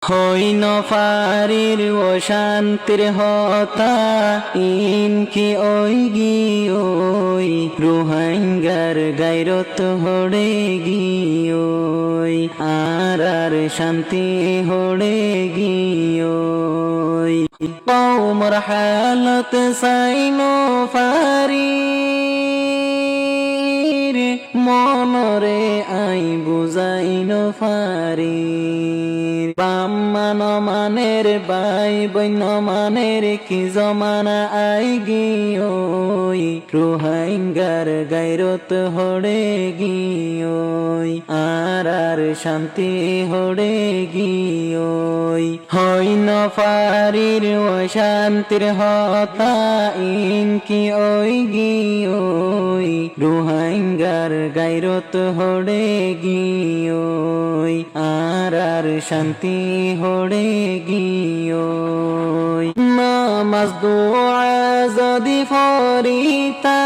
হইন ফারির ও শান্তির হতা ইনকি ওই গি ওই রুহাঙ্গার গাইরত হড়ে গি ওই আর শান্তি হড়ে গি ওই কওমর হালত সাইনো ফারির মনরে আই বুঝাইনো ফারির বাম্মান মানের বাই বন্য মানের কি জমানা আই গি ওই রুহাঙ্গার গাইরত হড়ে গি ওই আর শান্তি হড়ে গি ওই হইন ফারির ও শান্তির হতা ইনকি ওই গি ওই রুহাঙ্গার গাইরত হড়ে গি ওই আর শান্তি হড়ে গি ওই নামাজ দোয়া যদি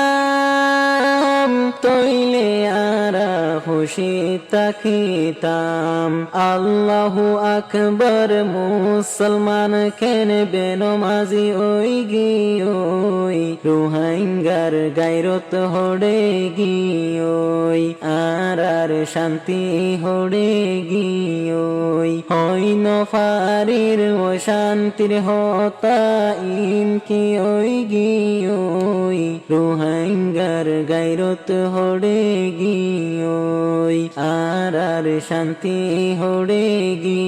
ফরিতাম তইলে আরা খুশি তাকিতাম আল্লাহু আকবার মুসলমান কেন বেনমাজি ওই গি ওই রুহাঙ্গার গাইরত হড়ে গি ওই আর শান্তি হড়ে গি ওই হইন ফারির ও শান্তির হতা ইনকি ওই গি ওই রুহাঙ্গার গাইরত হড়ে গি ওই আর শান্তি হড়ে গি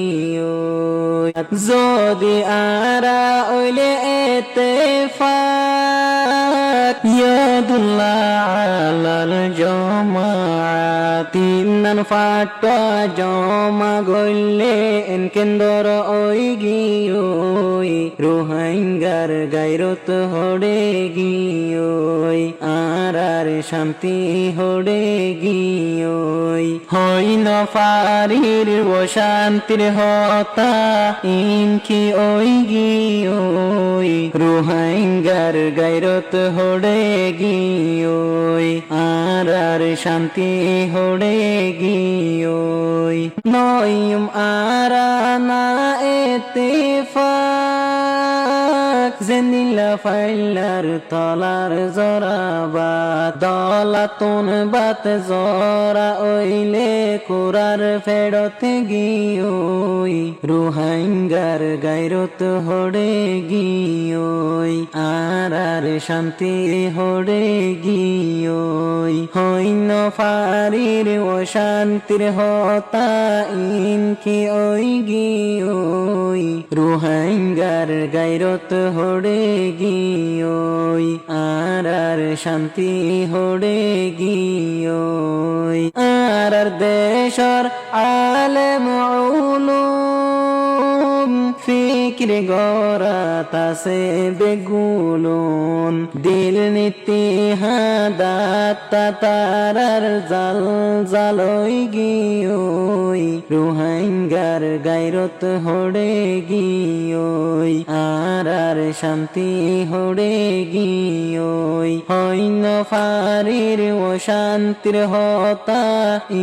ওই যদি আরা ওইলে এতেফাক ইয়াদুল্লাহ আলাল জমাআতি নান ফাটা জমা গইলে এনকেন্দর ওই গি ওই রুহাঙ্গার গাইরত হড়ে গি ওই আর শান্তি হড়ে গি ওই হইন ফারির ও শান্তির হতা ইনকি ওই গি ওই রুহাঙ্গার গাইরত হড়ে গি ওই আর শান্তি হড়ে গি ওই নয়ম আরা না এতেফাক জেনিলা ফাইলার তলার জরাবাত দলাতুন বাত জরা ওইলে কুরার ফেরত গি ওই রুহাঙ্গার গাইরত হড়ে গি ওই আর শান্তি হড়ে গি ওই হইন ফারির ও শান্তির হতা ইনকি ওই গি ওই রুহাঙ্গার গাইরত হড়ে গি ওই আর শান্তি হড়ে গি ওই আর দেশর আলেম উলুম ফিকির গরা তাসে বেগুলুন দিল নীতি হাদাত তারার জাল জালই গি ওই রুহাঙ্গার গাইরত হড়ে গি ওই আর শান্তি হড়ে গি ওই হইন ফারির ও শান্তির হতা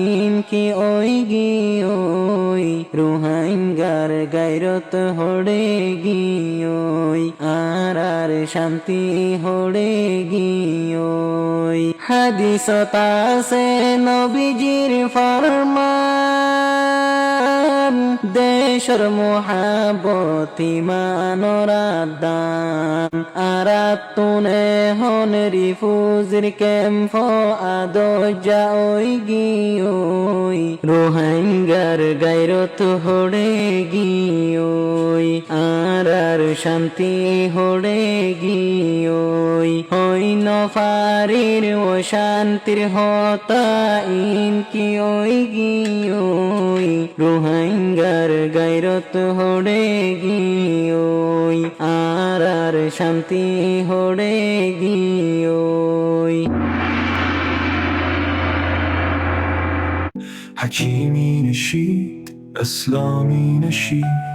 ইনকি ওই গি ওই রুহাঙ্গার গাইরত হড়ে গি ওই আর শান্তি হড়ে গি ওই হাদিস তাসে নবীজির ফরমান দেশর মোহাবতি মানরাদান আরাতুনে হন রিফুজির ক্যাম্প আদজা ওই গি ওই রোহাঙ্গার গাইরত হড়ে গি ওই আর শান্তি হড়ে গি ওই হইন ফারির ও শান্তির হতা ইনকি ওই গি ওই রোহাঙ্গার গাইরত হড়ে গি ওই আর শান্তি হড়ে গি ওই حكيمي نشيد أسلامي نشيد